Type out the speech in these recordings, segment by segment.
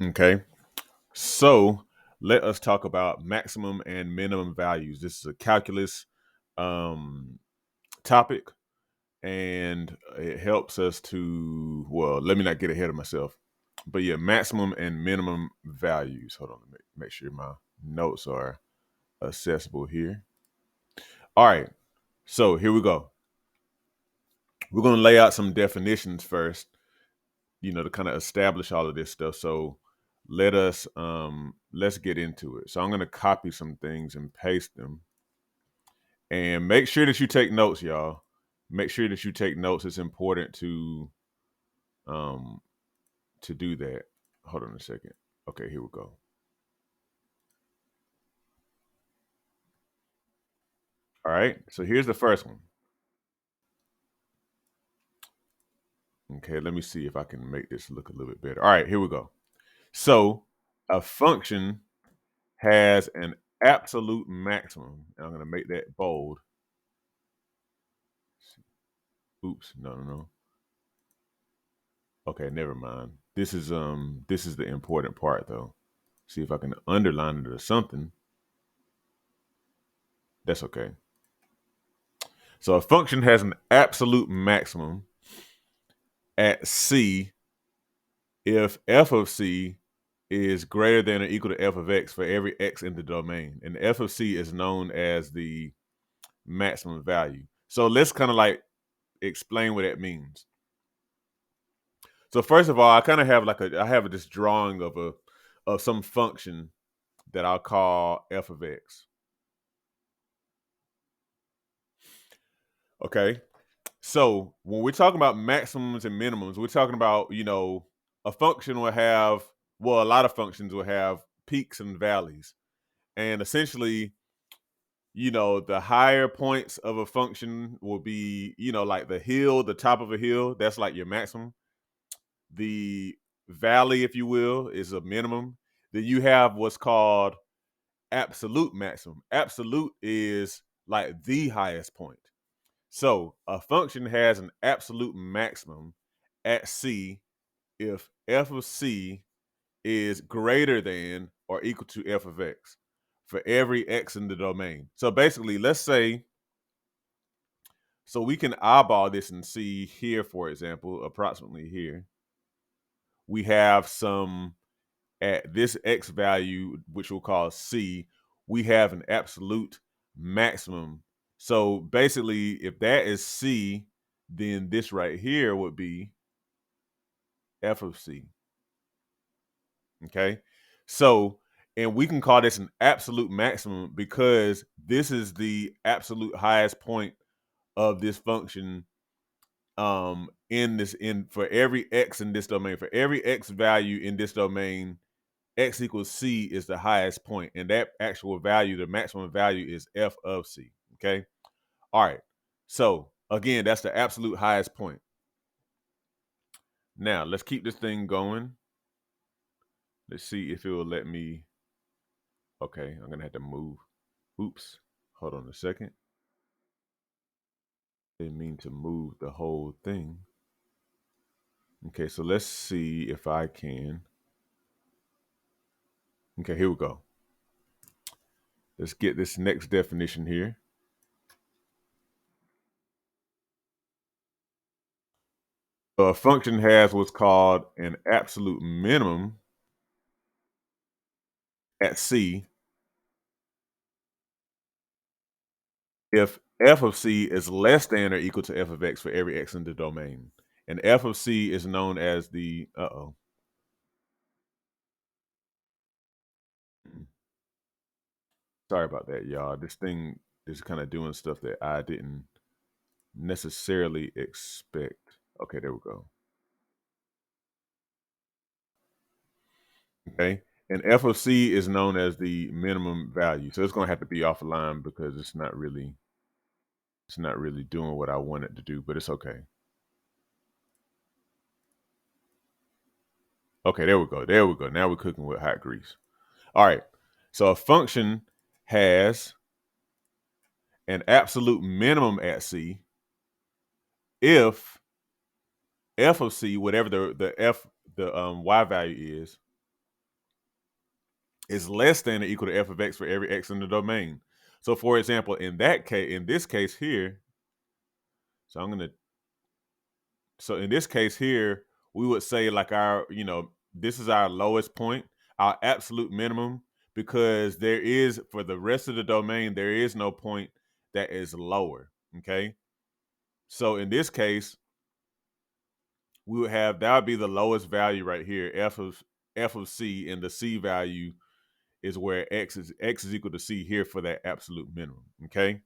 Okay. So let us talk about maximum and minimum values. This is a calculus um, topic, and it helps us to, well, let me not get ahead of myself. But yeah, maximum and minimum values. Hold on, let me make sure my notes are accessible here. All right. So here we go. We're going to lay out some definitions first, to kind of establish all of this stuff. So let's get into it. So I'm going to copy some things and paste them, and make sure that you take notes, y'all. Make sure that you take notes. It's important um to do that. Hold on a second. Okay, here we go. All right. So here's the first one. Okay, let me see if I can make this look a little bit better. All right, here we go. So a function has an absolute maximum. And I'm going to make that bold. Oops, no. Okay, never mind. This is the important part though. See if I can underline it or something. That's okay. So a function has an absolute maximum at C if f of C is greater than or equal to f of x for every x in the domain. And f of C is known as the maximum value. So let's kind of like explain what that means. So first of all, I kind of have I have this drawing of some function that I'll call f of x. Okay. So when we're talking about maximums and minimums, we're talking about, a function will have, well, a lot of functions will have peaks and valleys. And essentially, the higher points of a function will be, like the hill, the top of a hill, that's like your maximum. The valley, if you will, is a minimum. Then you have what's called absolute maximum. Absolute is like the highest point. So a function has an absolute maximum at C if f of C is greater than or equal to f of x for every x in the domain. So basically, let's say, so we can eyeball this and see here, for example, approximately here, we have some at this x value, which we'll call C, we have an absolute maximum. So basically, if that is C, then this right here would be f of C. Okay. So, and we can call this an absolute maximum because this is the absolute highest point of this function in for every x in this domain. For every x value in this domain, x equals C is the highest point, and that actual value, the maximum value, is f of C. Okay. All right. So again, that's the absolute highest point. Now let's keep this thing going. Let's see if it will let me. Okay, I'm gonna have to move. Oops. Hold on a second. Didn't mean to move the whole thing. Okay, so let's see if I can. Okay, here we go. Let's get this next definition here. So a function has what's called an absolute minimum at C if f of C is less than or equal to f of x for every x in the domain. And f of C is known as the, sorry about that, y'all. This thing is kind of doing stuff that I didn't necessarily expect. Okay, there we go. Okay. And f of C is known as the minimum value. So it's going to have to be offline because it's not really doing what I want it to do, but it's okay. Okay, there we go. There we go. Now we're cooking with hot grease. All right. So a function has an absolute minimum at C if f of C, whatever the y value is, is less than or equal to f of x for every x in the domain. So for example, in this case here, so in this case here, we would say like this is our lowest point, our absolute minimum, because there is, for the rest of the domain, there is no point that is lower. Okay. So in this case, we would have, that would be the lowest value right here, f of c, and the c value is where x is equal to c here for that absolute minimum. Okay.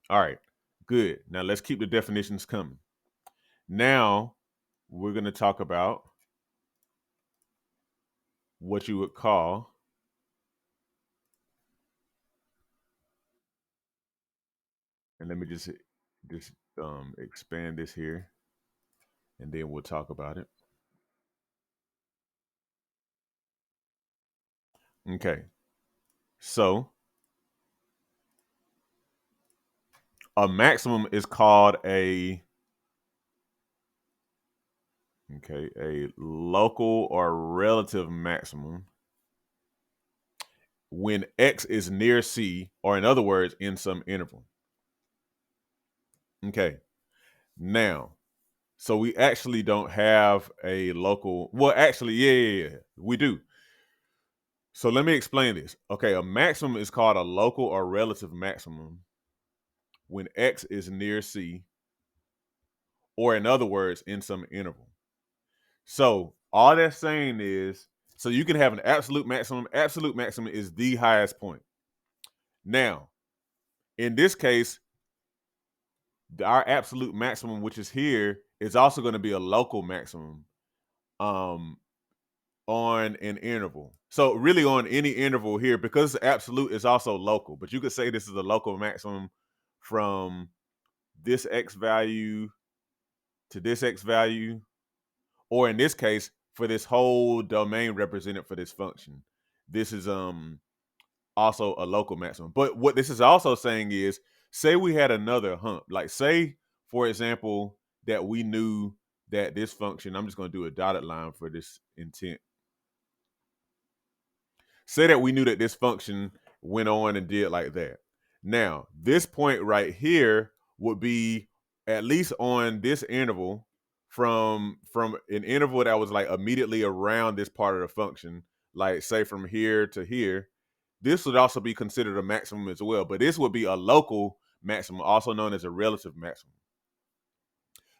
All right. Good. Now let's keep the definitions coming. Now we're going to talk about what you would call, and let me just expand this here, and then we'll talk about it. Okay. So a maximum is called a local or relative maximum when x is near c, or in other words, in some interval. Okay. Now, so we actually don't have a local. Well, actually, yeah, we do. So let me explain this. Okay, a maximum is called a local or relative maximum when x is near c, or in other words, in some interval. So all that's saying is, so you can have an absolute maximum. Absolute maximum is the highest point. Now, in this case, our absolute maximum, which is here, is also going to be a local maximum um, on an interval. So really on any interval here, because it's absolute, is also local. But you could say this is a local maximum from this x value to this x value, or in this case, for this whole domain represented for this function. This is also a local maximum. But what this is also saying is, say we had another hump, like say, for example, that we knew that this function, I'm just going to do a dotted line for this intent. Say that we knew that this function went on and did like that. Now, this point right here would be at least on this interval, from an interval that was like immediately around this part of the function, like say from here to here. This would also be considered a maximum as well, but this would be a local maximum, also known as a relative maximum.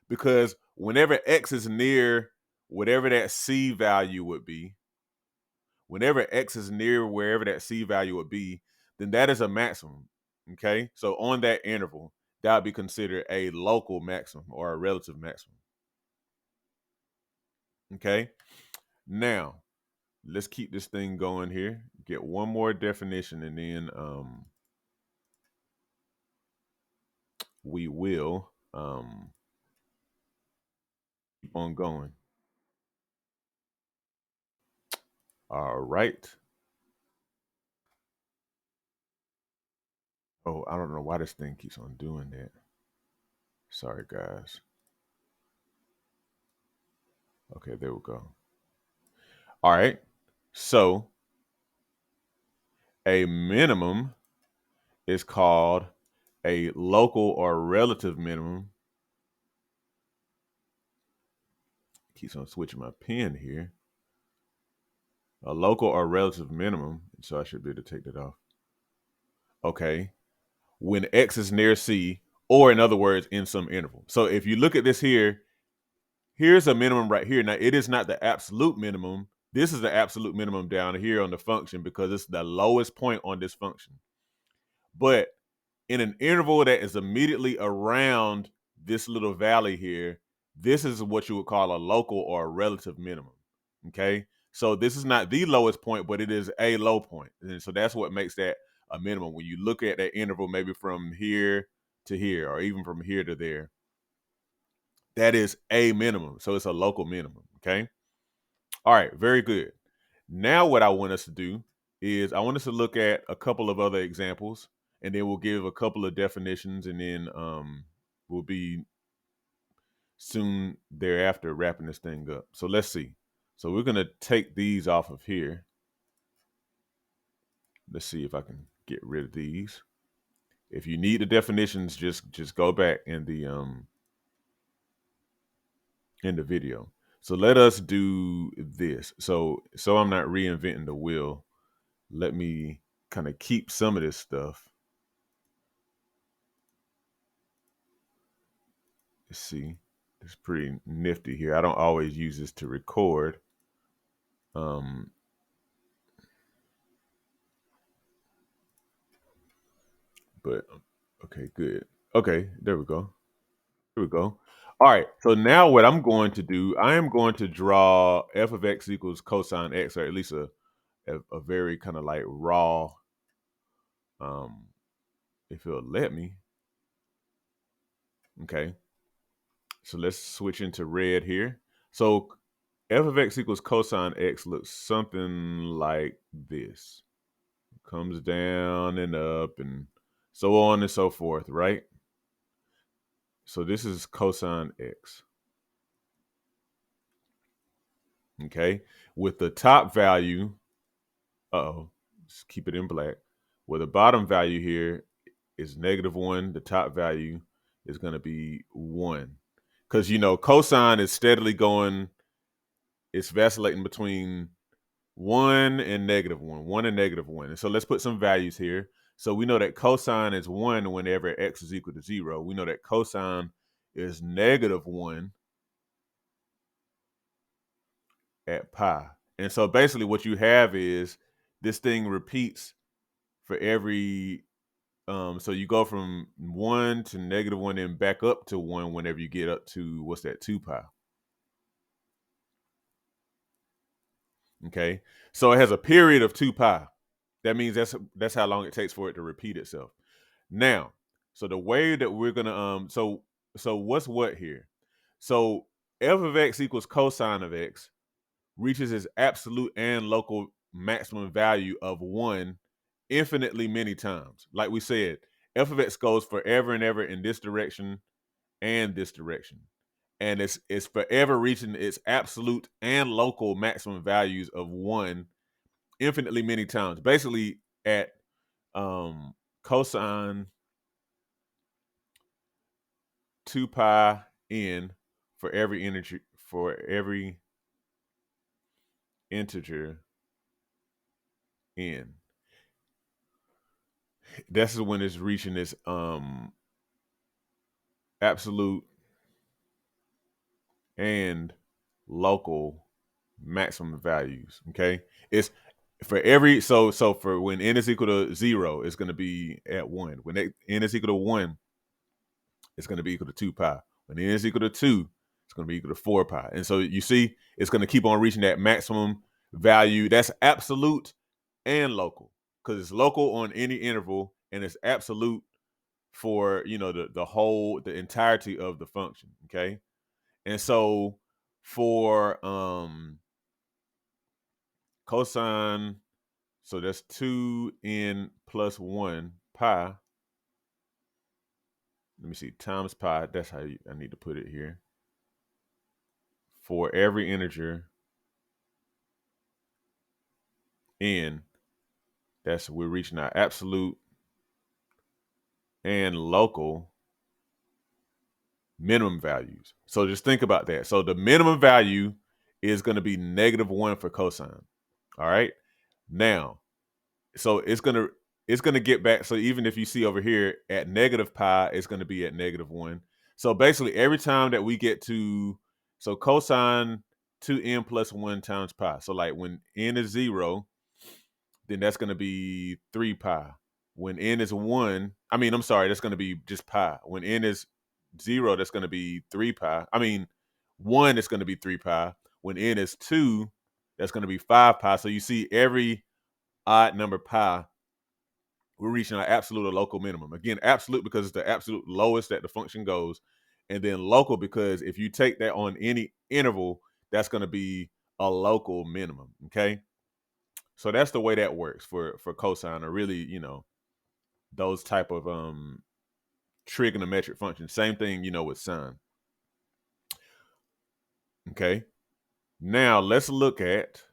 Because whenever x is near whatever that c value would be, whenever x is near wherever that c value would be, then that is a maximum. Okay, so on that interval, that would be considered a local maximum or a relative maximum. Okay, now let's keep this thing going here. Get one more definition, and then we will keep on going. All right. Oh, I don't know why this thing keeps on doing that. Sorry, guys. Okay, there we go. All right. So a minimum is called a local or relative minimum. Keeps on switching my pen here. A local or relative minimum. So I should be able to take that off. Okay. When x is near c, or in other words, in some interval. So if you look at this here, here's a minimum right here. Now, it is not the absolute minimum. This is the absolute minimum down here on the function because it's the lowest point on this function. But in an interval that is immediately around this little valley here, this is what you would call a local or a relative minimum. Okay. So this is not the lowest point, but it is a low point. And so that's what makes that a minimum. When you look at that interval, maybe from here to here, or even from here to there, that is a minimum. So it's a local minimum. Okay. All right. Very good. Now, what I want us to do is I want us to look at a couple of other examples, and then we'll give a couple of definitions, and then we'll be soon thereafter wrapping this thing up. So let's see. So we're going to take these off of here. Let's see if I can get rid of these. If you need the definitions, just go back in the video. So let us do this. So I'm not reinventing the wheel. Let me kind of keep some of this stuff. Let's see. It's pretty nifty here. I don't always use this to record. Um, but okay, good. Okay, there we go. Here we go. All right. So now what I'm going to do, I am going to draw f of x equals cosine x, or at least a very kind of like raw, um, if it'll let me. Okay. So let's switch into red here. So f of x equals cosine x looks something like this. Comes down and up and so on and so forth, right? So this is cosine x. Okay. With the top value, uh-oh, just keep it in black. Well, the bottom value here is -1. The top value is going to be 1. Because, cosine is steadily going, it's vacillating between 1 and -1, 1 and -1. And so let's put some values here. So we know that cosine is 1 whenever x is equal to 0. We know that cosine is -1 at pi. And so basically what you have is this thing repeats for every so you go from 1 to -1 and back up to 1 whenever you get up to what's that, 2 pi. Okay. So it has a period of 2 pi. That means that's how long it takes for it to repeat itself. Now, so the way that we're gonna so what's what here? So f of x equals cosine of x reaches its absolute and local maximum value of 1 infinitely many times. Like we said, f of x goes forever and ever in this direction and this direction. And it's forever reaching its absolute and local maximum values of 1 infinitely many times. Basically at cosine 2 pi n for every integer n. This is when it's reaching its absolute and local maximum values. Okay, it's for every so for when n is equal to 0, it's going to be at 1. When n is equal to 1, it's going to be equal to 2 pi. When n is equal to 2, it's going to be equal to 4 pi. And so you see, it's going to keep on reaching that maximum value. That's absolute and local, because it's local on any interval and it's absolute for the entirety of the function. Okay. And so for cosine, so that's 2n plus 1 pi. Let me see, times pi. That's how I need to put it here. For every integer n, we're reaching our absolute and local minimum values. So just think about that. So the minimum value is going to be -1 for cosine. All right. Now, so it's gonna get back. So even if you see over here at negative pi, it's gonna be at -1. So basically, every time that we get to cosine 2n plus 1 times pi. So like when n is 0, then that's gonna be 3 pi. When n is 1, I mean, I'm sorry, that's gonna be just pi. When n is 0, that's gonna be 3 pi. I mean, 1 is gonna be 3 pi. When n is 2, that's gonna be 5 pi. So you see every odd number pi, we're reaching our absolute or local minimum. Again, absolute because it's the absolute lowest that the function goes, and then local because if you take that on any interval, that's going to be a local minimum. Okay, so that's the way that works for cosine, or really, those type of trigonometric functions. Same thing, with sine. Okay, now let's look at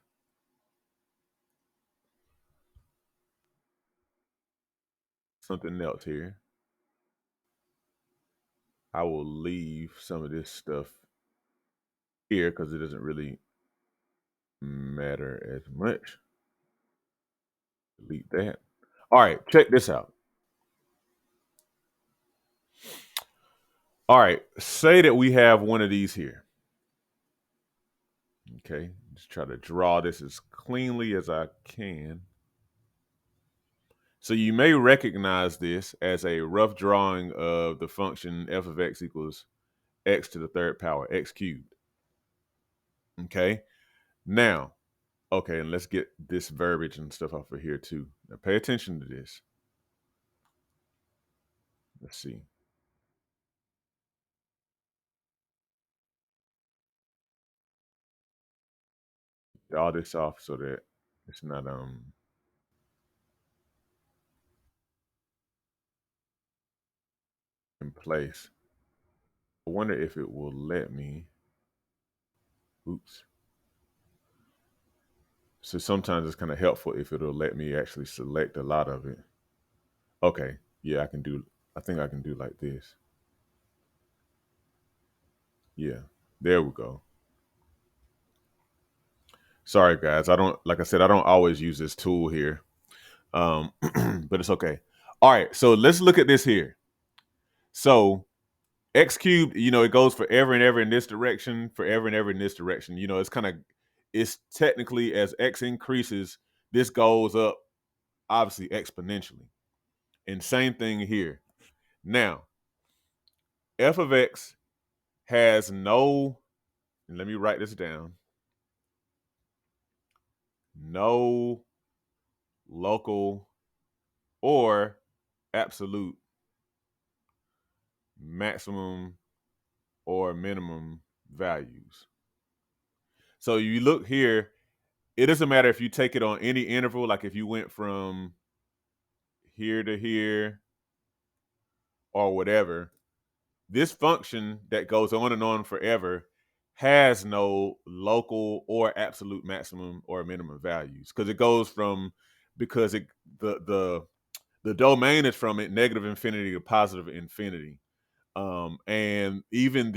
something else here. I will leave some of this stuff here because it doesn't really matter as much. Delete that. All right, check this out. All right, say that we have one of these here. Okay, just try to draw this as cleanly as I can. So you may recognize this as a rough drawing of the function f of x equals x to the third power, x cubed. Okay, now, okay, and let's get this verbiage and stuff off of here too. Now pay attention to this. Let's see. Get all this off so that it's not in place. I wonder if it will let me. Oops. So sometimes it's kind of helpful if it'll let me actually select a lot of it. Okay, yeah, I can do. I think I can do like this. Yeah, there we go. Sorry, guys. I don't, like I said, I don't always use this tool here, but it's okay. All right, so let's look at this here. So x cubed, it goes forever and ever in this direction, forever and ever in this direction. It's technically as x increases, this goes up obviously exponentially. And same thing here. Now, f of x has no, and let me write this down, no local or absolute maximum or minimum values. So you look here, it doesn't matter if you take it on any interval, like if you went from here to here or whatever, this function that goes on and on forever has no local or absolute maximum or minimum values because it goes from because it the domain is from it negative infinity to positive infinity. And even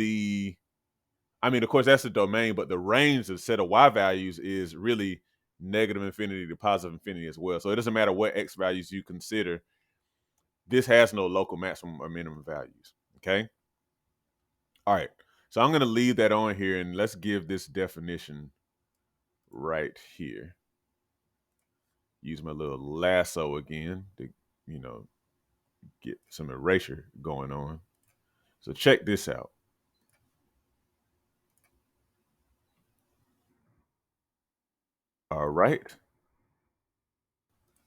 of course, that's the domain, but the range of set of y values is really negative infinity to positive infinity as well. So it doesn't matter what x values you consider, this has no local maximum or minimum values. Okay. All right. So I'm going to leave that on here and let's give this definition right here. Use my little lasso again to, get some erasure going on. So check this out. All right.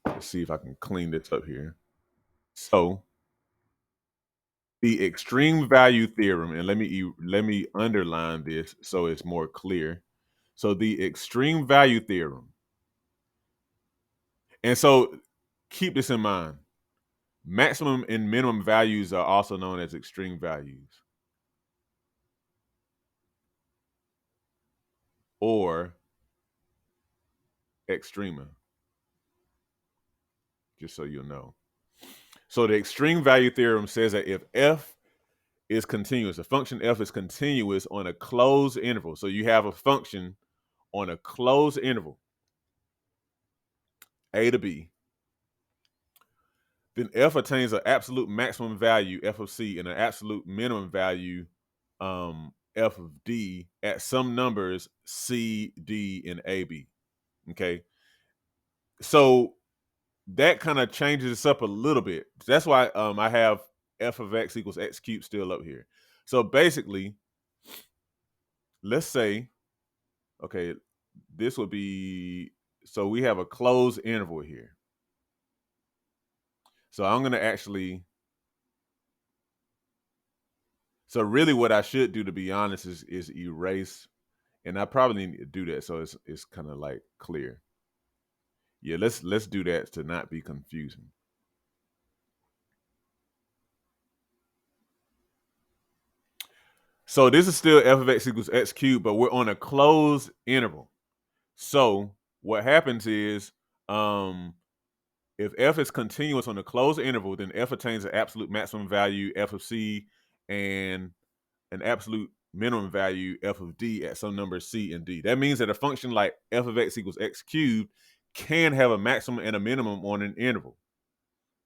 Let's see if I can clean this up here. So the extreme value theorem, and let me underline this so it's more clear. So the extreme value theorem, and so keep this in mind. Maximum and minimum values are also known as extreme values or extrema, just so you'll know. So the extreme value theorem says that if f is continuous, a function f is continuous on a closed interval. So you have a function on a closed interval, a to b, then f attains an absolute maximum value, f of c, and an absolute minimum value, f of d, at some numbers c, d, and ab. Okay. So that kind of changes this up a little bit. That's why I have f of x equals x cubed still up here. So basically, let's say, okay, this would be, so we have a closed interval here. So I'm going to actually, so really what I should do, to be honest, is erase, and I probably need to do that so it's kind of like clear. Yeah, let's do that to not be confusing. So this is still f of x equals x cubed, but we're on a closed interval. So what happens is, if f is continuous on a closed interval, then f attains an absolute maximum value f of c and an absolute minimum value f of d at some number c and d. That means that a function like f of x equals x cubed can have a maximum and a minimum on an interval.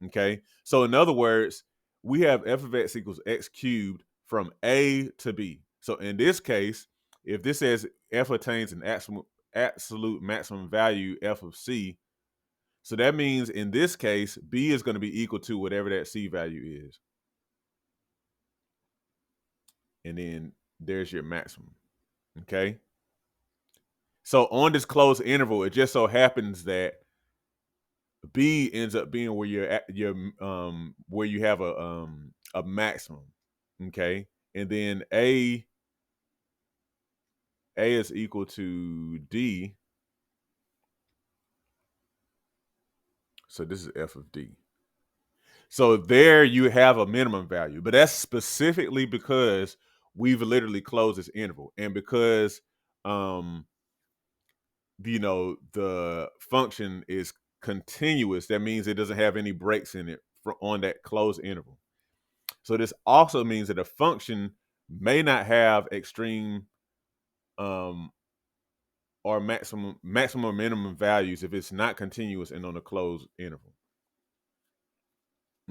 Okay, so in other words, we have f of x equals x cubed from a to b. So in this case, if this says f attains an absolute maximum value f of c, so that means in this case, b is going to be equal to whatever that c value is. And then there's your maximum. Okay. So on this closed interval, it just so happens that b ends up being where you're at where you have a maximum. Okay. And then a is equal to d. So this is f of d. So there you have a minimum value, but that's specifically because we've literally closed this interval, and because the function is continuous, that means it doesn't have any breaks in it on that closed interval. So this also means that a function may not have extreme or maximum or minimum values if it's not continuous and on a closed interval.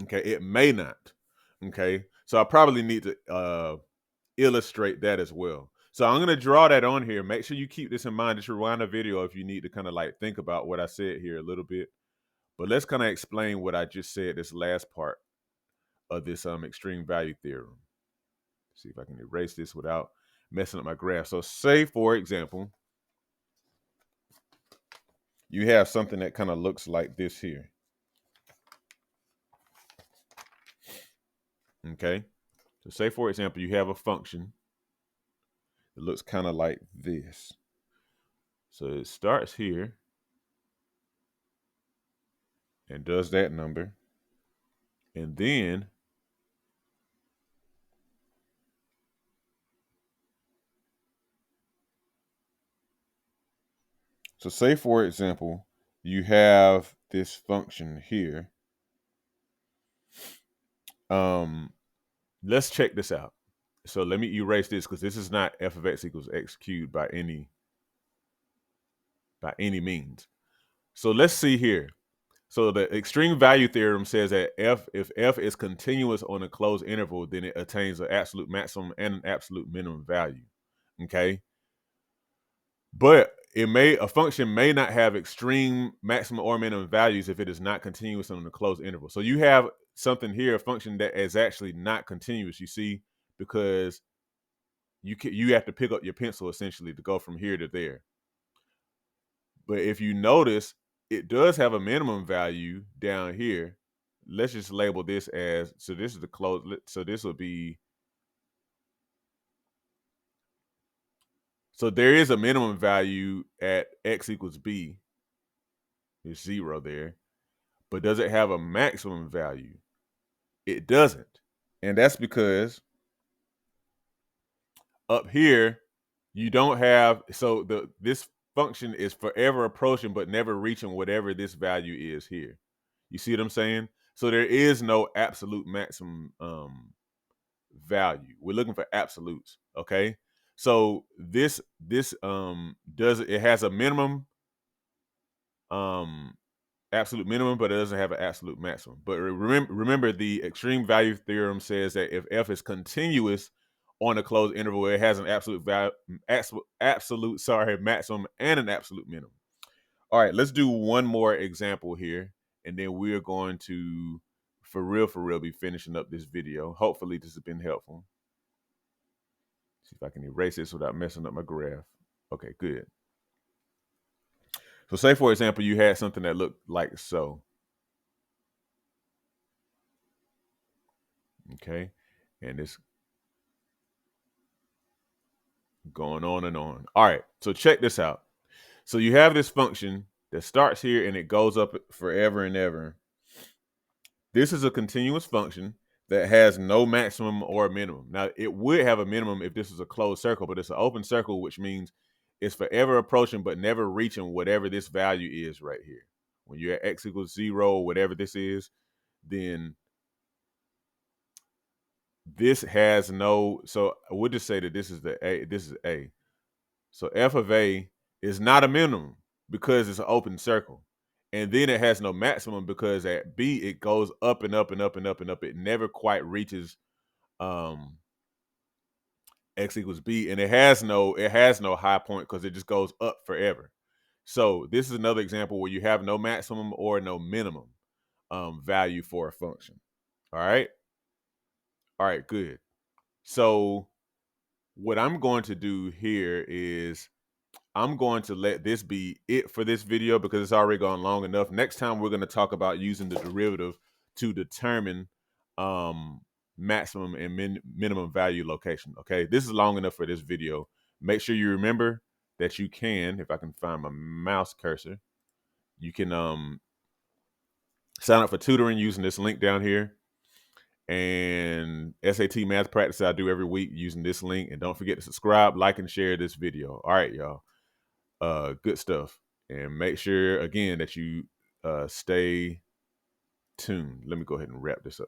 Okay, it may not. Okay, so I probably need to illustrate that as well. So I'm going to draw that on here. Make sure you keep this in mind. Just rewind the video if you need to kind of like think about what I said here a little bit. But let's kind of explain what I just said, this last part of this extreme value theorem. See if I can erase this without messing up my graph. So say, for example, you have something that kind of looks like this here. Okay. So say, for example, you have a function that looks kind of like this. So it starts here and does that number. And then so say, for example, you have this function here. Let's check this out. So let me erase this because this is not f of x equals x cubed by any means. So let's see here. So the extreme value theorem says that if f is continuous on a closed interval, then it attains an absolute maximum and an absolute minimum value. Okay. But a function may not have extreme maximum or minimum values if it is not continuous on a closed interval. So you have something here, a function that is actually not continuous, you see, because you have to pick up your pencil essentially to go from here to there. But if you notice, it does have a minimum value down here. Let's just label this as, so this is the close, so this will be, so there is a minimum value at x equals b. There's 0 there. But does it have a maximum value? It doesn't. And that's because up here, you don't have, so this function is forever approaching but never reaching whatever this value is here. You see what I'm saying? So there is no absolute maximum value. We're looking for absolutes, okay? So this it has a minimum absolute minimum, but it doesn't have an absolute maximum. But remember the extreme value theorem says that if f is continuous on a closed interval, it has an absolute maximum and an absolute minimum. All right, let's do one more example here, and then we're going to, for real, be finishing up this video. Hopefully this has been helpful. See if I can erase this without messing up my graph. Okay, good. So say, for example, you had something that looked like so. Okay, and it's going on and on. All right, so check this out. So you have this function that starts here and it goes up forever and ever. This is a continuous function that has no maximum or minimum. Now, it would have a minimum if this was a closed circle, but it's an open circle, which means it's forever approaching but never reaching whatever this value is right here. when you're at x equals 0, whatever this is, then this has no, so we'll just say that this is the A, this is A. So f of A is not a minimum because it's an open circle. And then it has no maximum because at B it goes up and up and up and up and up. It never quite reaches x equals B, and it has no high point because it just goes up forever. So this is another example where you have no maximum or no minimum value for a function. All right. All right, good. So what I'm going to do here is I'm going to let this be it for this video because it's already gone long enough. Next time we're going to talk about using the derivative to determine maximum and minimum value location. Okay, this is long enough for this video. Make sure you remember that you can, if I can find my mouse cursor, you can sign up for tutoring using this link down here. And SAT math practice I do every week using this link. And don't forget to subscribe, like, and share this video. All right, y'all. Good stuff. And make sure again that you stay tuned. Let me go ahead and wrap this up.